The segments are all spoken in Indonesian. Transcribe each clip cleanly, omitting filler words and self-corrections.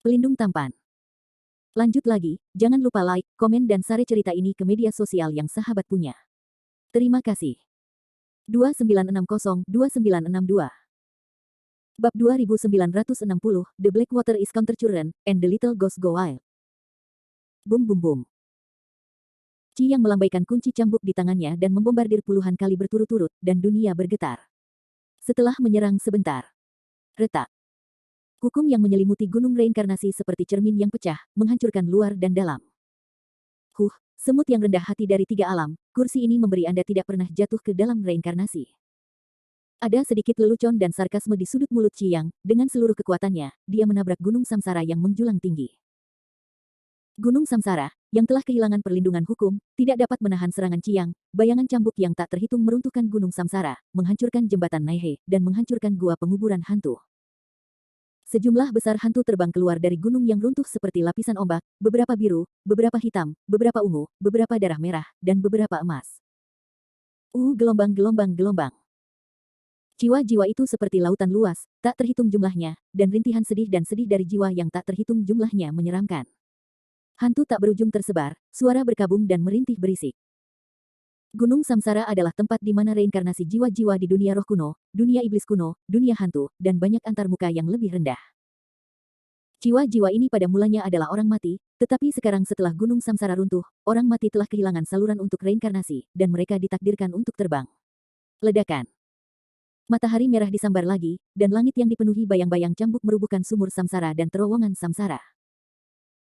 Pelindung tampan. Lanjut lagi, jangan lupa like, komen dan share cerita ini ke media sosial yang sahabat punya. Terima kasih. 2960-2962 Bab 2960, The Blackwater is Counter-Current, and the Little Ghost Go Wild. Bum bum bum. Qi yang melambaikan kunci cambuk di tangannya dan membombardir puluhan kali berturut-turut, dan dunia bergetar. Setelah menyerang sebentar. Retak. Hukum yang menyelimuti gunung reinkarnasi seperti cermin yang pecah, menghancurkan luar dan dalam. Semut yang rendah hati dari 3 alam, kursi ini memberi Anda tidak pernah jatuh ke dalam reinkarnasi. Ada sedikit lelucon dan sarkasme di sudut mulut Ciyang, dengan seluruh kekuatannya, dia menabrak gunung samsara yang menjulang tinggi. Gunung samsara, yang telah kehilangan perlindungan hukum, tidak dapat menahan serangan Ciyang, bayangan cambuk yang tak terhitung meruntuhkan gunung samsara, menghancurkan jembatan Naihe, dan menghancurkan gua penguburan hantu. Sejumlah besar hantu terbang keluar dari gunung yang runtuh seperti lapisan ombak, beberapa biru, beberapa hitam, beberapa ungu, beberapa darah merah, dan beberapa emas. Gelombang-gelombang-gelombang. Jiwa-jiwa itu seperti lautan luas, tak terhitung jumlahnya, dan rintihan sedih dari jiwa yang tak terhitung jumlahnya menyeramkan. Hantu tak berujung tersebar, suara berkabung dan merintih berisik. Gunung Samsara adalah tempat di mana reinkarnasi jiwa-jiwa di dunia roh kuno, dunia iblis kuno, dunia hantu, dan banyak antarmuka yang lebih rendah. Jiwa-jiwa ini pada mulanya adalah orang mati, tetapi sekarang setelah Gunung Samsara runtuh, orang mati telah kehilangan saluran untuk reinkarnasi, dan mereka ditakdirkan untuk terbang. Ledakan. Matahari merah disambar lagi, dan langit yang dipenuhi bayang-bayang cambuk merubuhkan sumur Samsara dan terowongan Samsara.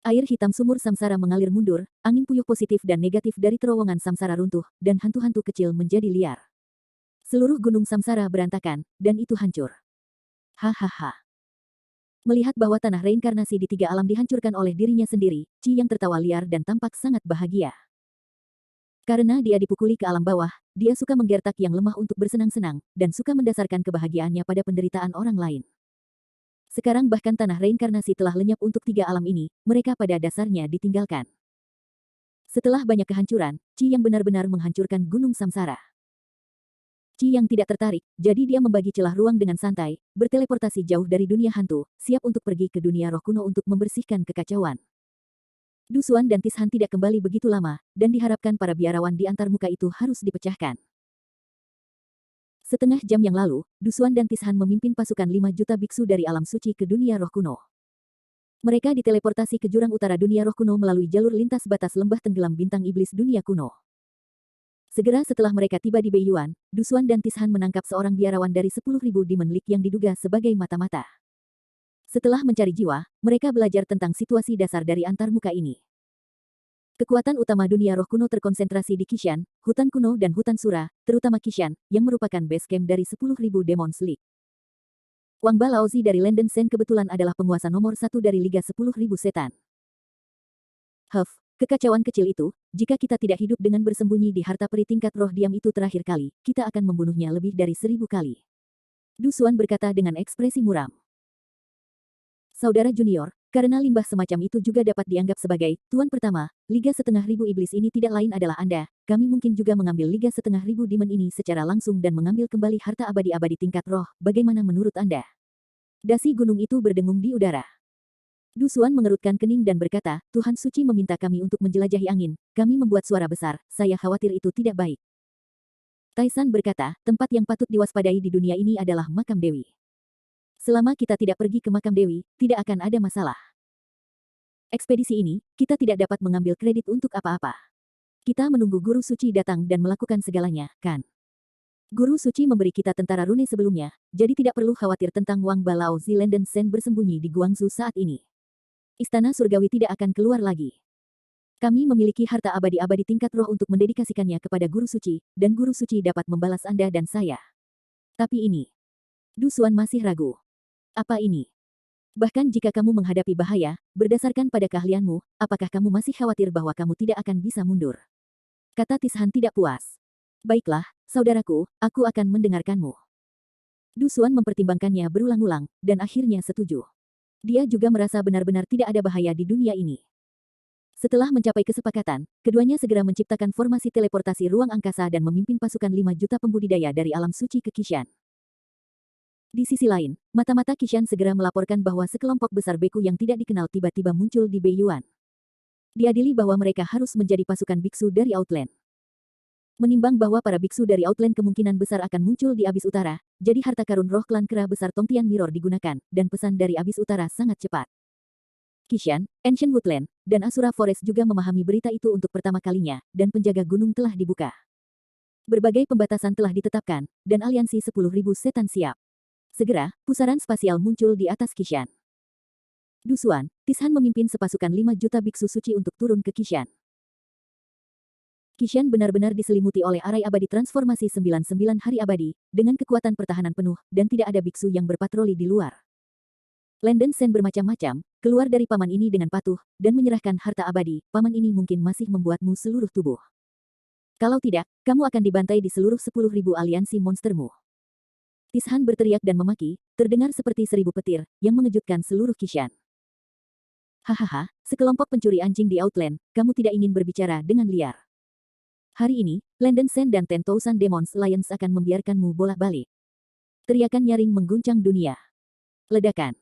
Air hitam sumur samsara mengalir mundur, angin puyuh positif dan negatif dari terowongan samsara runtuh, dan hantu-hantu kecil menjadi liar. Seluruh gunung samsara berantakan, dan itu hancur. Hahaha. Melihat bahwa tanah reinkarnasi di 3 alam dihancurkan oleh dirinya sendiri, Ciyang tertawa liar dan tampak sangat bahagia. Karena dia dipukuli ke alam bawah, dia suka menggertak yang lemah untuk bersenang-senang, dan suka mendasarkan kebahagiaannya pada penderitaan orang lain. Sekarang bahkan tanah reinkarnasi telah lenyap untuk 3 alam ini, mereka pada dasarnya ditinggalkan. Setelah banyak kehancuran, Ciyang benar-benar menghancurkan gunung samsara. Ciyang tidak tertarik, jadi dia membagi celah ruang dengan santai, berteleportasi jauh dari dunia hantu, siap untuk pergi ke dunia roh kuno untuk membersihkan kekacauan. Dusuan dan Tishan tidak kembali begitu lama, dan diharapkan para biarawan di antar muka itu harus dipecahkan. Setengah jam yang lalu, Dusuan dan Tishan memimpin pasukan 5 juta biksu dari alam suci ke dunia roh kuno. Mereka diteleportasi ke jurang utara dunia roh kuno melalui jalur lintas batas lembah tenggelam bintang iblis dunia kuno. Segera setelah mereka tiba di Beiyuan, Dusuan dan Tishan menangkap seorang biarawan dari 10.000 Demon League yang diduga sebagai mata-mata. Setelah mencari jiwa, mereka belajar tentang situasi dasar dari antar muka ini. Kekuatan utama dunia roh kuno terkonsentrasi di Kishan, hutan kuno dan hutan sura, terutama Kishan, yang merupakan base camp dari 10.000 Demon League. Wang Balaozi dari Landen Sen kebetulan adalah penguasa nomor 1 dari Liga 10.000 Setan. Kekacauan kecil itu, jika kita tidak hidup dengan bersembunyi di harta peri tingkat roh diam itu terakhir kali, kita akan membunuhnya lebih dari 1000 kali. Dusuan berkata dengan ekspresi muram. Saudara junior, karena limbah semacam itu juga dapat dianggap sebagai tuan pertama, Liga Setengah Ribu Iblis ini tidak lain adalah Anda, kami mungkin juga mengambil Liga Setengah Ribu Demon ini secara langsung dan mengambil kembali harta abadi-abadi tingkat roh, bagaimana menurut Anda? Dasi gunung itu berdengung di udara. Dusuan mengerutkan kening dan berkata, Tuhan Suci meminta kami untuk menjelajahi angin, kami membuat suara besar, saya khawatir itu tidak baik. Taisan berkata, tempat yang patut diwaspadai di dunia ini adalah makam Dewi. Selama kita tidak pergi ke makam Dewi, tidak akan ada masalah. Ekspedisi ini, kita tidak dapat mengambil kredit untuk apa-apa. Kita menunggu Guru Suci datang dan melakukan segalanya, kan? Guru Suci memberi kita tentara rune sebelumnya, jadi tidak perlu khawatir tentang Wang Balao Zilenden Sen bersembunyi di Guangzhou saat ini. Istana surgawi tidak akan keluar lagi. Kami memiliki harta abadi-abadi tingkat roh untuk mendedikasikannya kepada Guru Suci, dan Guru Suci dapat membalas Anda dan saya. Tapi ini. Dusuan masih ragu. Apa ini? Bahkan jika kamu menghadapi bahaya, berdasarkan pada keahlianmu, apakah kamu masih khawatir bahwa kamu tidak akan bisa mundur? Kata Tishan tidak puas. Baiklah, saudaraku, aku akan mendengarkanmu. Dusuan mempertimbangkannya berulang-ulang, dan akhirnya setuju. Dia juga merasa benar-benar tidak ada bahaya di dunia ini. Setelah mencapai kesepakatan, keduanya segera menciptakan formasi teleportasi ruang angkasa dan memimpin pasukan 5 juta pembudidaya dari alam suci ke Kishan. Di sisi lain, mata-mata Qishan segera melaporkan bahwa sekelompok besar beku yang tidak dikenal tiba-tiba muncul di Beiyuan. Diadili bahwa mereka harus menjadi pasukan biksu dari Outland. Menimbang bahwa para biksu dari Outland kemungkinan besar akan muncul di Abis Utara, jadi harta karun roh klan kera besar Tongtian Mirror digunakan, dan pesan dari Abis Utara sangat cepat. Qishan, Ancient Woodland, dan Asura Forest juga memahami berita itu untuk pertama kalinya, dan penjaga gunung telah dibuka. Berbagai pembatasan telah ditetapkan, dan aliansi 10.000 setan siap. Segera, pusaran spasial muncul di atas Qishan. Dusuan, Tishan memimpin sepasukan 5 juta biksu suci untuk turun ke Qishan. Qishan benar-benar diselimuti oleh arai abadi transformasi 99 hari abadi, dengan kekuatan pertahanan penuh, dan tidak ada biksu yang berpatroli di luar. Landen Sen bermacam-macam, keluar dari paman ini dengan patuh, dan menyerahkan harta abadi. Paman ini mungkin masih membuatmu seluruh tubuh. Kalau tidak, kamu akan dibantai di seluruh 10.000 aliansi monstermu. Tishan berteriak dan memaki, terdengar seperti 1000 petir, yang mengejutkan seluruh Qishan. Hahaha, sekelompok pencuri anjing di Outland, kamu tidak ingin berbicara dengan liar. Hari ini, Landen Sen dan 10,000 Demons Alliance akan membiarkanmu bolak-balik. Teriakan nyaring mengguncang dunia. Ledakan.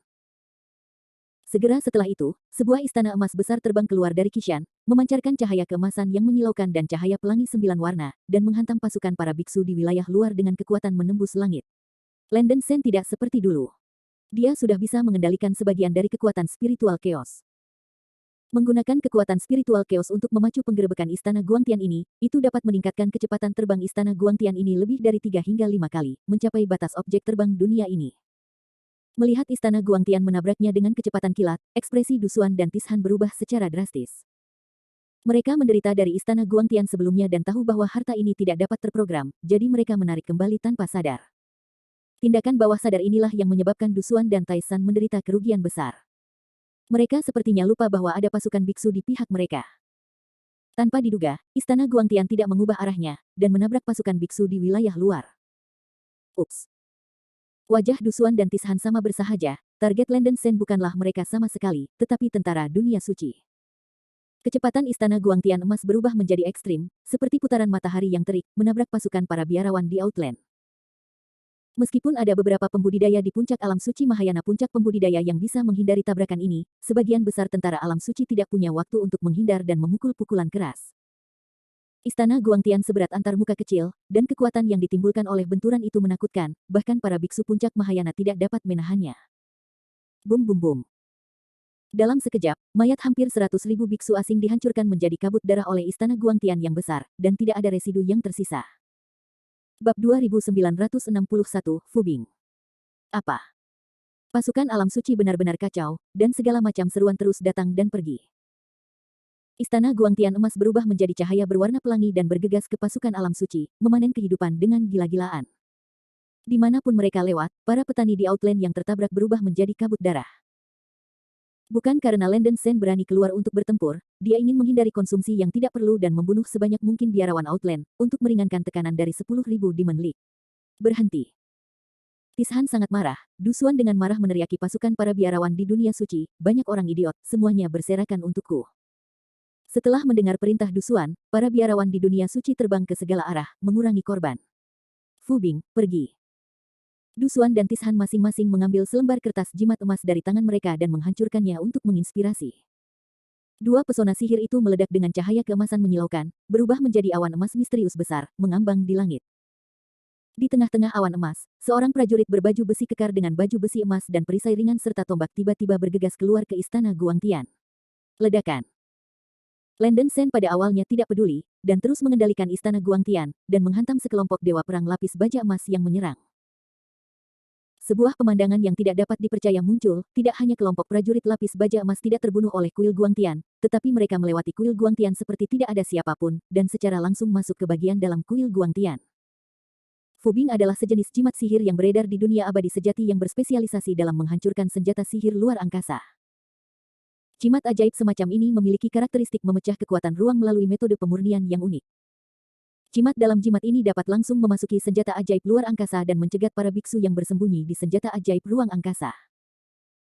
Segera setelah itu, sebuah istana emas besar terbang keluar dari Qishan, memancarkan cahaya keemasan yang menyilaukan dan cahaya pelangi 9 warna, dan menghantam pasukan para biksu di wilayah luar dengan kekuatan menembus langit. Landen Sen tidak seperti dulu. Dia sudah bisa mengendalikan sebagian dari kekuatan spiritual chaos. Menggunakan kekuatan spiritual chaos untuk memacu penggerebekan istana Guangtian ini, itu dapat meningkatkan kecepatan terbang istana Guangtian ini lebih dari 3 hingga 5 kali, mencapai batas objek terbang dunia ini. Melihat istana Guangtian menabraknya dengan kecepatan kilat, ekspresi Dusuan dan Tishan berubah secara drastis. Mereka menderita dari istana Guangtian sebelumnya dan tahu bahwa harta ini tidak dapat terprogram, jadi mereka menarik kembali tanpa sadar. Tindakan bawah sadar inilah yang menyebabkan Dusuan dan Taisan menderita kerugian besar. Mereka sepertinya lupa bahwa ada pasukan biksu di pihak mereka. Tanpa diduga, istana Guangtian tidak mengubah arahnya, dan menabrak pasukan biksu di wilayah luar. Ups. Wajah Dusuan dan Tishan sama bersahaja, target Landen Sen bukanlah mereka sama sekali, tetapi tentara dunia suci. Kecepatan istana Guangtian emas berubah menjadi ekstrim, seperti putaran matahari yang terik, menabrak pasukan para biarawan di Outland. Meskipun ada beberapa pembudidaya di puncak alam suci Mahayana puncak pembudidaya yang bisa menghindari tabrakan ini, sebagian besar tentara alam suci tidak punya waktu untuk menghindar dan memukul pukulan keras. Istana Guangtian seberat antar muka kecil, dan kekuatan yang ditimbulkan oleh benturan itu menakutkan, bahkan para biksu puncak Mahayana tidak dapat menahannya. Bum bum bum. Dalam sekejap, mayat hampir 100.000 biksu asing dihancurkan menjadi kabut darah oleh istana Guangtian yang besar, dan tidak ada residu yang tersisa. Bab 2961, Fubing. Apa? Pasukan alam suci benar-benar kacau, dan segala macam seruan terus datang dan pergi. Istana Guangtian emas berubah menjadi cahaya berwarna pelangi dan bergegas ke pasukan alam suci, memanen kehidupan dengan gila-gilaan. Dimanapun mereka lewat, para petani di Outland yang tertabrak berubah menjadi kabut darah. Bukan karena Landen Sen berani keluar untuk bertempur, dia ingin menghindari konsumsi yang tidak perlu dan membunuh sebanyak mungkin biarawan Outland, untuk meringankan tekanan dari 10.000 Demon League. Berhenti. Tishan sangat marah, Dusuan dengan marah meneriaki pasukan para biarawan di dunia suci, banyak orang idiot, semuanya berserakan untukku. Setelah mendengar perintah Dusuan, para biarawan di dunia suci terbang ke segala arah, mengurangi korban. Fubing, pergi. Dusuan dan Tishan masing-masing mengambil selembar kertas jimat emas dari tangan mereka dan menghancurkannya untuk menginspirasi. Dua pesona sihir itu meledak dengan cahaya keemasan menyilaukan, berubah menjadi awan emas misterius besar, mengambang di langit. Di tengah-tengah awan emas, seorang prajurit berbaju besi kekar dengan baju besi emas dan perisai ringan serta tombak tiba-tiba bergegas keluar ke istana Guangtian. Ledakan. Landen Sen pada awalnya tidak peduli, dan terus mengendalikan istana Guangtian, dan menghantam sekelompok dewa perang lapis baja emas yang menyerang. Sebuah pemandangan yang tidak dapat dipercaya muncul, tidak hanya kelompok prajurit lapis baja emas tidak terbunuh oleh kuil Guangtian, tetapi mereka melewati kuil Guangtian seperti tidak ada siapapun, dan secara langsung masuk ke bagian dalam kuil Guangtian. Fubing adalah sejenis jimat sihir yang beredar di dunia abadi sejati yang berspesialisasi dalam menghancurkan senjata sihir luar angkasa. Jimat ajaib semacam ini memiliki karakteristik memecah kekuatan ruang melalui metode pemurnian yang unik. Jimat dalam jimat ini dapat langsung memasuki senjata ajaib luar angkasa dan mencegat para biksu yang bersembunyi di senjata ajaib ruang angkasa.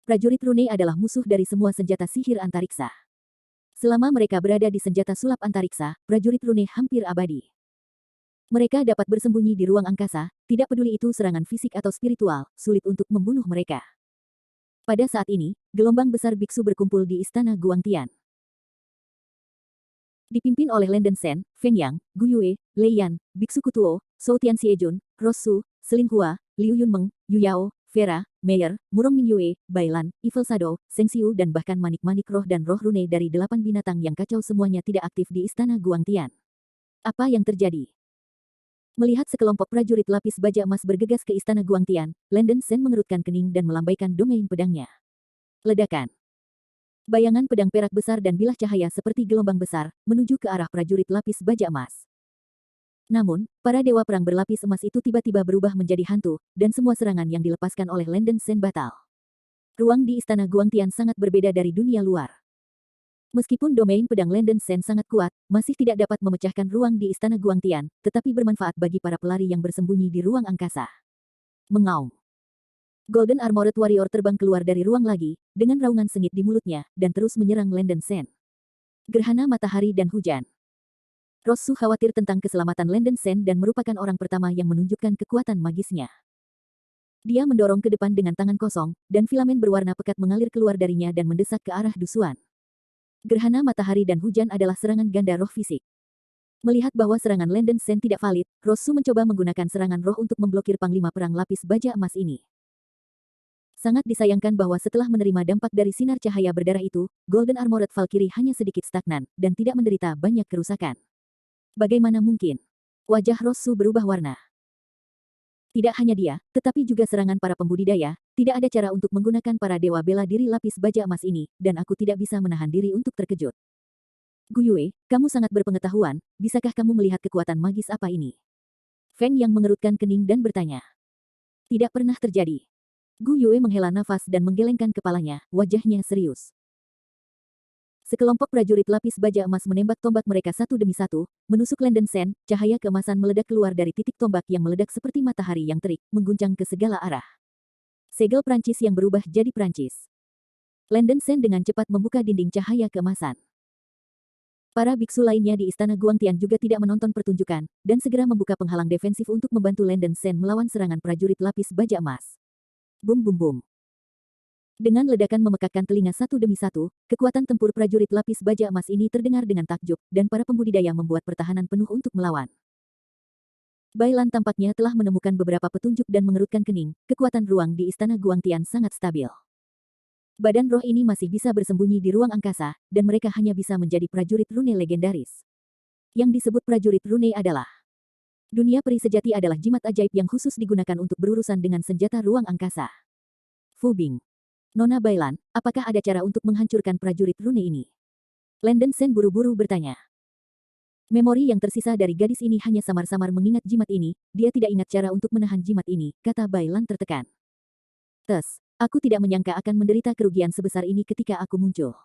Prajurit rune adalah musuh dari semua senjata sihir antariksa. Selama mereka berada di senjata sulap antariksa, prajurit rune hampir abadi. Mereka dapat bersembunyi di ruang angkasa, tidak peduli itu serangan fisik atau spiritual, sulit untuk membunuh mereka. Pada saat ini, gelombang besar biksu berkumpul di istana Guangtian. Dipimpin oleh Landen Sen, Feng Yang, Gu Yue, Lei Yan, Biksu Kutuo, Zhou Tianxiejun, Rosu, Selin Hua, Liu Yunmeng, Yu Yao, Vera, Meyer, Murong Mingyue, Bailan, Evil Shadow, Seng Xiu dan bahkan manik-manik roh dan roh rune dari 8 binatang yang kacau semuanya tidak aktif di istana Guangtian. Apa yang terjadi? Melihat sekelompok prajurit lapis baja emas bergegas ke istana Guangtian, Landen Sen mengerutkan kening dan melambaikan domain pedangnya. Ledakan. Bayangan pedang perak besar dan bilah cahaya seperti gelombang besar, menuju ke arah prajurit lapis baja emas. Namun, para dewa perang berlapis emas itu tiba-tiba berubah menjadi hantu, dan semua serangan yang dilepaskan oleh Landen Sen batal. Ruang di istana Guangtian sangat berbeda dari dunia luar. Meskipun domain pedang Landen Sen sangat kuat, masih tidak dapat memecahkan ruang di istana Guangtian, tetapi bermanfaat bagi para pelari yang bersembunyi di ruang angkasa. Mengaum. Golden Armored Warrior terbang keluar dari ruang lagi, dengan raungan sengit di mulutnya, dan terus menyerang Landen Sen. Gerhana matahari dan hujan. Rosu khawatir tentang keselamatan Landen Sen dan merupakan orang pertama yang menunjukkan kekuatan magisnya. Dia mendorong ke depan dengan tangan kosong, dan filamen berwarna pekat mengalir keluar darinya dan mendesak ke arah Dusuan. Gerhana matahari dan hujan adalah serangan ganda roh fisik. Melihat bahwa serangan Landen Sen tidak valid, Rosu mencoba menggunakan serangan roh untuk memblokir panglima perang lapis baja emas ini. Sangat disayangkan bahwa setelah menerima dampak dari sinar cahaya berdarah itu, Golden Armored Valkyrie hanya sedikit stagnan, dan tidak menderita banyak kerusakan. Bagaimana mungkin? Wajah Rosu berubah warna. Tidak hanya dia, tetapi juga serangan para pembudidaya, tidak ada cara untuk menggunakan para dewa bela diri lapis baja emas ini, dan aku tidak bisa menahan diri untuk terkejut. Gu Yue, kamu sangat berpengetahuan, bisakah kamu melihat kekuatan magis apa ini? Feng yang mengerutkan kening dan bertanya. Tidak pernah terjadi. Gu Yue menghela nafas dan menggelengkan kepalanya, wajahnya serius. Sekelompok prajurit lapis baja emas menembak tombak mereka satu demi satu, menusuk Landen Sen, cahaya keemasan meledak keluar dari titik tombak yang meledak seperti matahari yang terik, mengguncang ke segala arah. Segel Prancis yang berubah jadi Prancis. Landen Sen dengan cepat membuka dinding cahaya keemasan. Para biksu lainnya di istana Guangtian juga tidak menonton pertunjukan, dan segera membuka penghalang defensif untuk membantu Landen Sen melawan serangan prajurit lapis baja emas. Bum bum bum. Dengan ledakan memekakkan telinga satu demi satu, kekuatan tempur prajurit lapis baja emas ini terdengar dengan takjub, dan para pembudidaya membuat pertahanan penuh untuk melawan. Bailan tampaknya telah menemukan beberapa petunjuk dan mengerutkan kening, kekuatan ruang di istana Guangtian sangat stabil. Badan roh ini masih bisa bersembunyi di ruang angkasa, dan mereka hanya bisa menjadi prajurit rune legendaris. Yang disebut prajurit rune adalah dunia peri sejati adalah jimat ajaib yang khusus digunakan untuk berurusan dengan senjata ruang angkasa. Fu Bing. Nona Bailan, apakah ada cara untuk menghancurkan prajurit rune ini? Landen Sen buru-buru bertanya. Memori yang tersisa dari gadis ini hanya samar-samar mengingat jimat ini, dia tidak ingat cara untuk menahan jimat ini, kata Bailan tertekan. Aku tidak menyangka akan menderita kerugian sebesar ini ketika aku muncul.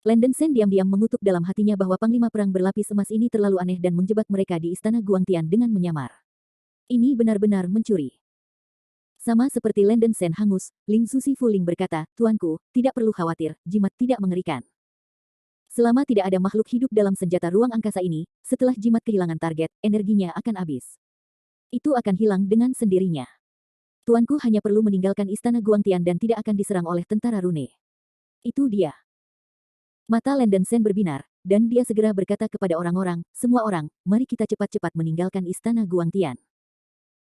Landen Sen diam-diam mengutuk dalam hatinya bahwa panglima perang berlapis emas ini terlalu aneh dan menjebak mereka di istana Guangtian dengan menyamar. Ini benar-benar mencuri. Sama seperti Landen Sen hangus, Ling Zuzi Fuling berkata, Tuanku, tidak perlu khawatir, jimat tidak mengerikan. Selama tidak ada makhluk hidup dalam senjata ruang angkasa ini, setelah jimat kehilangan target, energinya akan habis. Itu akan hilang dengan sendirinya. Tuanku hanya perlu meninggalkan istana Guangtian dan tidak akan diserang oleh tentara rune. Itu dia. Mata Landen Sen berbinar, dan dia segera berkata kepada orang-orang, semua orang, mari kita cepat-cepat meninggalkan istana Guangtian.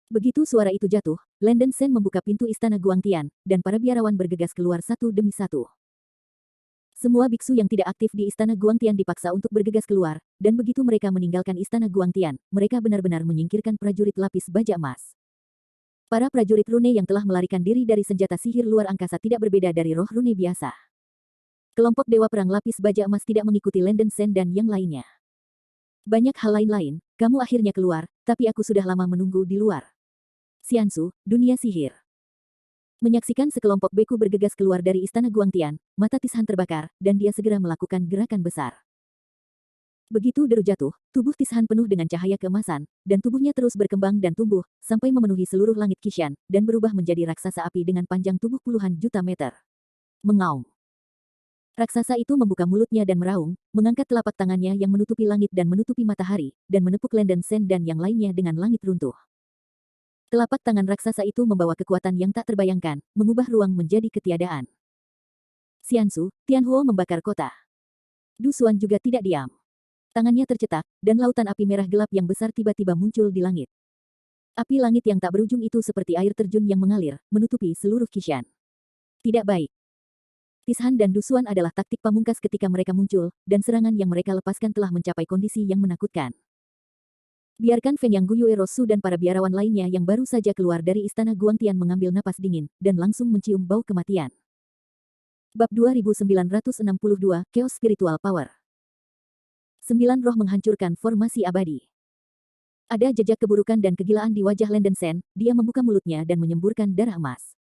Begitu suara itu jatuh, Landen Sen membuka pintu istana Guangtian, dan para biarawan bergegas keluar satu demi satu. Semua biksu yang tidak aktif di istana Guangtian dipaksa untuk bergegas keluar, dan begitu mereka meninggalkan istana Guangtian, mereka benar-benar menyingkirkan prajurit lapis baja emas. Para prajurit rune yang telah melarikan diri dari senjata sihir luar angkasa tidak berbeda dari roh rune biasa. Kelompok dewa perang lapis baja emas tidak mengikuti Landen Sen dan yang lainnya. Banyak hal lain-lain, kamu akhirnya keluar, tapi aku sudah lama menunggu di luar. Xiansu, dunia sihir. Menyaksikan sekelompok beku bergegas keluar dari istana Guangtian, mata Tishan terbakar, dan dia segera melakukan gerakan besar. Begitu deru jatuh, tubuh Tishan penuh dengan cahaya keemasan, dan tubuhnya terus berkembang dan tumbuh, sampai memenuhi seluruh langit Qishan, dan berubah menjadi raksasa api dengan panjang tubuh puluhan juta meter. Mengaum. Raksasa itu membuka mulutnya dan meraung, mengangkat telapak tangannya yang menutupi langit dan menutupi matahari, dan menepuk Lenden Sen dan yang lainnya dengan langit runtuh. Telapak tangan raksasa itu membawa kekuatan yang tak terbayangkan, mengubah ruang menjadi ketiadaan. Xiansu, Tianhuo membakar kota. Du Xuan juga tidak diam. Tangannya tercetak, dan lautan api merah gelap yang besar tiba-tiba muncul di langit. Api langit yang tak berujung itu seperti air terjun yang mengalir, menutupi seluruh Qishan. Tidak baik. Tishan dan Du Xuan adalah taktik pamungkas ketika mereka muncul, dan serangan yang mereka lepaskan telah mencapai kondisi yang menakutkan. Biarkan Feng Yang Guyue Rosu dan para biarawan lainnya yang baru saja keluar dari istana Guangtian mengambil napas dingin, dan langsung mencium bau kematian. Bab 2962, Chaos Spiritual Power. 9 roh menghancurkan formasi abadi. Ada jejak keburukan dan kegilaan di wajah Lenden Sen, dia membuka mulutnya dan menyemburkan darah emas.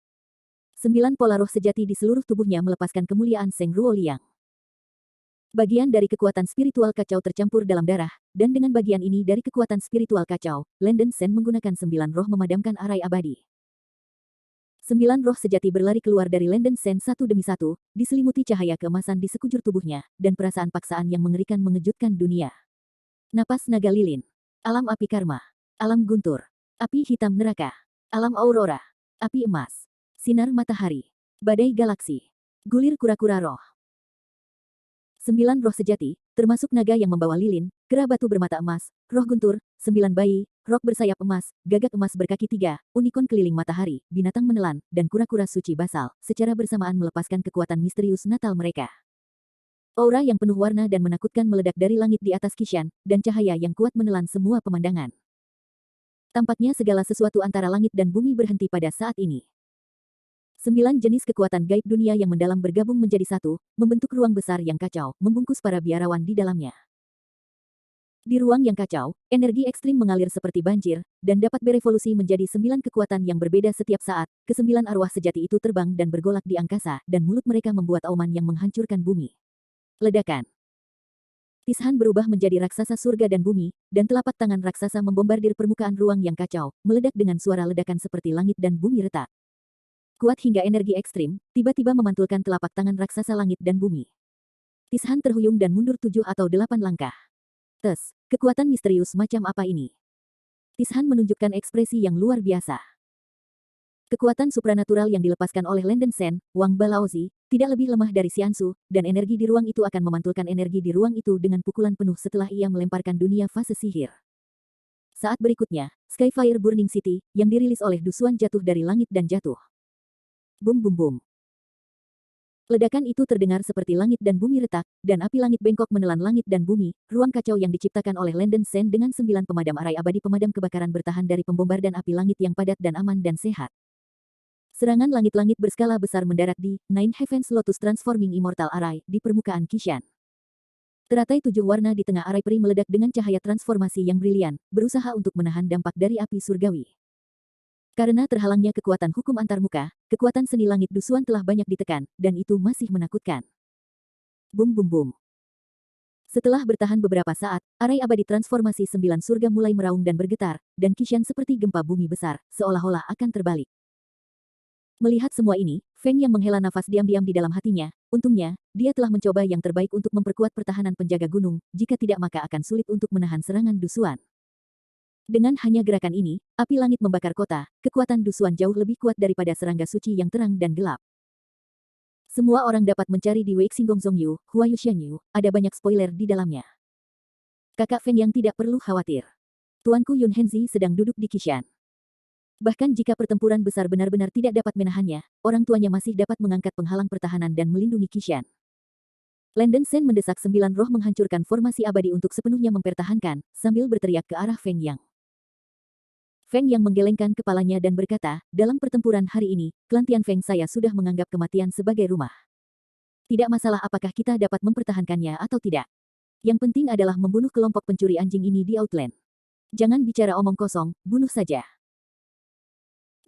9 pola roh sejati di seluruh tubuhnya melepaskan kemuliaan Seng Ruo Liang. Bagian dari kekuatan spiritual kacau tercampur dalam darah, dan dengan bagian ini dari kekuatan spiritual kacau, Lenden Sen menggunakan 9 roh memadamkan arai abadi. 9 roh sejati berlari keluar dari Lenden Sen satu demi satu, diselimuti cahaya keemasan di sekujur tubuhnya, dan perasaan paksaan yang mengerikan mengejutkan dunia. Napas naga lilin, alam api karma, alam guntur, api hitam neraka, alam aurora, api emas, sinar matahari, badai galaksi, gulir kura-kura roh. 9 roh sejati, termasuk naga yang membawa lilin, kera batu bermata emas, roh guntur, 9 bayi, roh bersayap emas, gagak emas berkaki 3, unicorn keliling matahari, binatang menelan, dan kura-kura suci basal, secara bersamaan melepaskan kekuatan misterius natal mereka. Aura yang penuh warna dan menakutkan meledak dari langit di atas Qishan, dan cahaya yang kuat menelan semua pemandangan. Tampaknya segala sesuatu antara langit dan bumi berhenti pada saat ini. 9 jenis kekuatan gaib dunia yang mendalam bergabung menjadi satu, membentuk ruang besar yang kacau, membungkus para biarawan di dalamnya. Di ruang yang kacau, energi ekstrim mengalir seperti banjir, dan dapat berevolusi menjadi 9 kekuatan yang berbeda setiap saat. Ke-9 arwah sejati itu terbang dan bergolak di angkasa, dan mulut mereka membuat auman yang menghancurkan bumi. Ledakan. Tishan berubah menjadi raksasa surga dan bumi, dan telapak tangan raksasa membombardir permukaan ruang yang kacau, meledak dengan suara ledakan seperti langit dan bumi retak. Kuat hingga energi ekstrim, tiba-tiba memantulkan telapak tangan raksasa langit dan bumi. Tishan terhuyung dan mundur 7 atau 8 langkah. Kekuatan misterius macam apa ini? Tishan menunjukkan ekspresi yang luar biasa. Kekuatan supranatural yang dilepaskan oleh Lenden Sen, Wang Balaozi, tidak lebih lemah dari Xiansu, dan energi di ruang itu akan memantulkan energi di ruang itu dengan pukulan penuh setelah ia melemparkan dunia fase sihir. Saat berikutnya, Skyfire Burning City, yang dirilis oleh Du Xuan jatuh dari langit dan jatuh. Bum bum bum. Ledakan itu terdengar seperti langit dan bumi retak, dan api langit bengkok menelan langit dan bumi, ruang kacau yang diciptakan oleh Lenden Sen dengan 9 pemadam arai abadi pemadam kebakaran bertahan dari pembombardan api langit yang padat dan aman dan sehat. Serangan langit-langit berskala besar mendarat di Nine Heavens Lotus Transforming Immortal Array di permukaan Qishan. Teratai 7 warna di tengah arai peri meledak dengan cahaya transformasi yang brilian, berusaha untuk menahan dampak dari api surgawi. Karena terhalangnya kekuatan hukum antarmuka, kekuatan seni langit Du Xuan telah banyak ditekan, dan itu masih menakutkan. Bum bum bum. Setelah bertahan beberapa saat, arai abadi transformasi 9 surga mulai meraung dan bergetar, dan Qishan seperti gempa bumi besar, seolah-olah akan terbalik. Melihat semua ini, Feng yang menghela nafas diam-diam di dalam hatinya, untungnya, dia telah mencoba yang terbaik untuk memperkuat pertahanan penjaga gunung, jika tidak maka akan sulit untuk menahan serangan Du Xuan. Dengan hanya gerakan ini, api langit membakar kota, kekuatan Du Xuan jauh lebih kuat daripada serangga suci yang terang dan gelap. Semua orang dapat mencari di Weixinggong Zhongyu, Huayu Xianyu, ada banyak spoiler di dalamnya. Kakak Feng yang tidak perlu khawatir. Tuanku Yun Henzi sedang duduk di Qishan. Bahkan jika pertempuran besar benar-benar tidak dapat menahannya, orang tuanya masih dapat mengangkat penghalang pertahanan dan melindungi Qishan. Lenden Sen mendesak 9 roh menghancurkan formasi abadi untuk sepenuhnya mempertahankan, sambil berteriak ke arah Feng Yang. Feng yang menggelengkan kepalanya dan berkata, dalam pertempuran hari ini, klan Tian Feng saya sudah menganggap kematian sebagai rumah. Tidak masalah apakah kita dapat mempertahankannya atau tidak. Yang penting adalah membunuh kelompok pencuri anjing ini di Outland. Jangan bicara omong kosong, bunuh saja.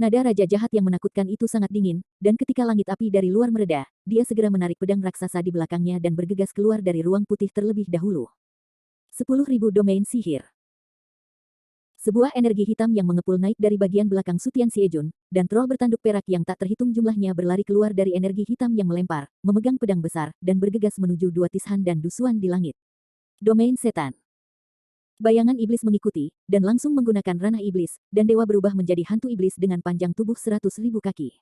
Nada raja jahat yang menakutkan itu sangat dingin, dan ketika langit api dari luar mereda, dia segera menarik pedang raksasa di belakangnya dan bergegas keluar dari ruang putih terlebih dahulu. 10.000 domain sihir. Sebuah energi hitam yang mengepul naik dari bagian belakang Sutian Siejun, dan troll bertanduk perak yang tak terhitung jumlahnya berlari keluar dari energi hitam yang melempar, memegang pedang besar, dan bergegas menuju dua Tishan dan Dusuan di langit. Domain setan. Bayangan iblis mengikuti, dan langsung menggunakan ranah iblis, dan dewa berubah menjadi hantu iblis dengan panjang tubuh 100.000 kaki.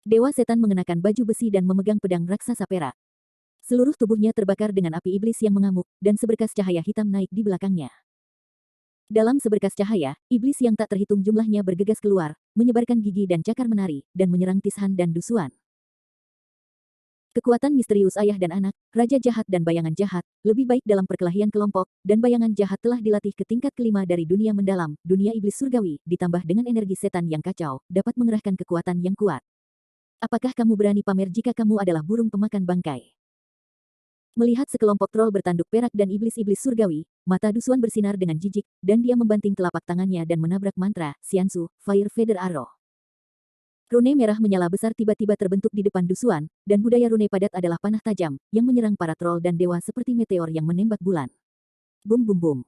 Dewa setan mengenakan baju besi dan memegang pedang raksasa perak. Seluruh tubuhnya terbakar dengan api iblis yang mengamuk, dan seberkas cahaya hitam naik di belakangnya. Dalam seberkas cahaya, iblis yang tak terhitung jumlahnya bergegas keluar, menyebarkan gigi dan cakar menari, dan menyerang Tishan dan Dusuan. Kekuatan misterius ayah dan anak, raja jahat dan bayangan jahat, lebih baik dalam perkelahian kelompok, dan bayangan jahat telah dilatih ke tingkat kelima dari dunia mendalam, dunia iblis surgawi, ditambah dengan energi setan yang kacau, dapat mengerahkan kekuatan yang kuat. Apakah kamu berani pamer jika kamu adalah burung pemakan bangkai? Melihat sekelompok troll bertanduk perak dan iblis-iblis surgawi, mata Dusuan bersinar dengan jijik, dan dia membanting telapak tangannya dan menabrak mantra, Xiansu, Fire Feather Arrow. Rune merah menyala besar tiba-tiba terbentuk di depan Dusuan, dan budaya rune padat adalah panah tajam, yang menyerang para troll dan dewa seperti meteor yang menembak bulan. Bum bum bum.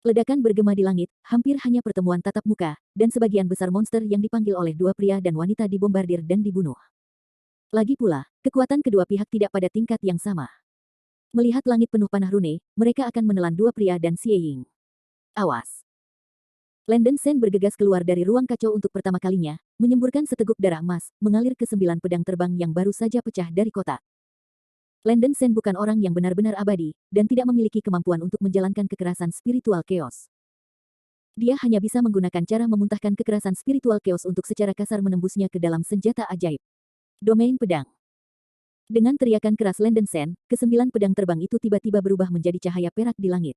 Ledakan bergema di langit, hampir hanya pertemuan tatap muka, dan sebagian besar monster yang dipanggil oleh dua pria dan wanita dibombardir dan dibunuh. Lagi pula, kekuatan kedua pihak tidak pada tingkat yang sama. Melihat langit penuh panah rune, mereka akan menelan dua pria dan Xie Ying. Awas! Landen Sen bergegas keluar dari ruang kacau untuk pertama kalinya, menyemburkan seteguk darah emas, mengalir ke 9 pedang terbang yang baru saja pecah dari kotak. Landen Sen bukan orang yang benar-benar abadi, dan tidak memiliki kemampuan untuk menjalankan kekerasan spiritual chaos. Dia hanya bisa menggunakan cara memuntahkan kekerasan spiritual chaos untuk secara kasar menembusnya ke dalam senjata ajaib. Domain pedang. Dengan teriakan keras Landen Sen, ke-9 pedang terbang itu tiba-tiba berubah menjadi cahaya perak di langit.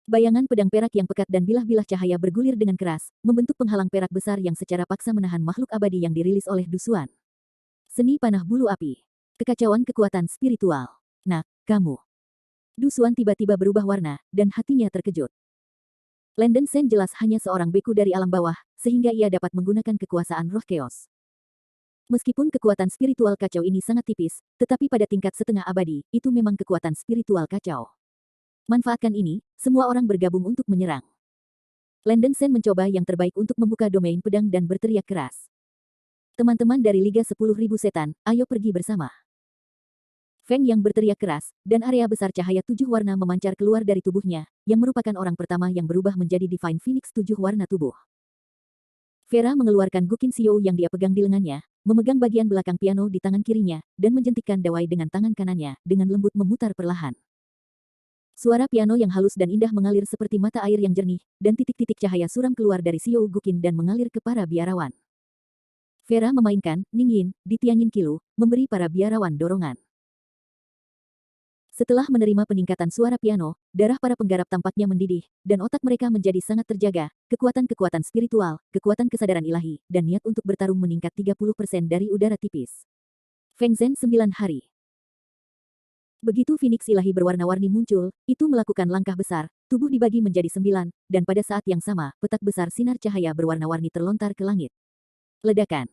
Bayangan pedang perak yang pekat dan bilah-bilah cahaya bergulir dengan keras, membentuk penghalang perak besar yang secara paksa menahan makhluk abadi yang dirilis oleh Dusuan. Seni panah bulu api. Kekacauan kekuatan spiritual. Nak, kamu. Dusuan tiba-tiba berubah warna, dan hatinya terkejut. Landen Sen jelas hanya seorang beku dari alam bawah, sehingga ia dapat menggunakan kekuasaan roh chaos. Meskipun kekuatan spiritual kacau ini sangat tipis, tetapi pada tingkat setengah abadi, itu memang kekuatan spiritual kacau. Manfaatkan ini, semua orang bergabung untuk menyerang. Landen Sen mencoba yang terbaik untuk membuka domain pedang dan berteriak keras. Teman-teman dari Liga 10.000 Setan, ayo pergi bersama. Feng yang berteriak keras, dan area besar cahaya 7 warna memancar keluar dari tubuhnya, yang merupakan orang pertama yang berubah menjadi Divine Phoenix 7 warna tubuh. Vera mengeluarkan Gukin Xiou yang dia pegang di lengannya, memegang bagian belakang piano di tangan kirinya, dan menjentikkan dawai dengan tangan kanannya, dengan lembut memutar perlahan. Suara piano yang halus dan indah mengalir seperti mata air yang jernih, dan titik-titik cahaya suram keluar dari Xiou Gukin dan mengalir ke para biarawan. Vera memainkan, Ningyin, di Tianyin Kilu, memberi para biarawan dorongan. Setelah menerima peningkatan suara piano, darah para penggarap tampaknya mendidih, dan otak mereka menjadi sangat terjaga, kekuatan-kekuatan spiritual, kekuatan kesadaran ilahi, dan niat untuk bertarung meningkat 30% dari udara tipis. Feng Zhen 9 hari. Begitu Phoenix ilahi berwarna-warni muncul, itu melakukan langkah besar, tubuh dibagi menjadi 9, dan pada saat yang sama, petak besar sinar cahaya berwarna-warni terlontar ke langit. Ledakan.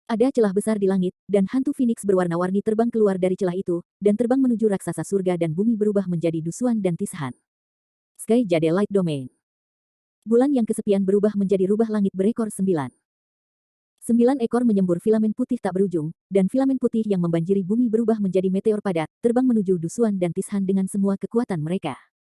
Ada celah besar di langit, dan hantu Phoenix berwarna-warni terbang keluar dari celah itu, dan terbang menuju raksasa surga dan bumi berubah menjadi Dusuan dan Tishan. Sky Jade Light Domain. Bulan yang kesepian berubah menjadi rubah langit berekor 9. 9 ekor menyembur filamen putih tak berujung, dan filamen putih yang membanjiri bumi berubah menjadi meteor padat, terbang menuju Dusuan dan Tishan dengan semua kekuatan mereka.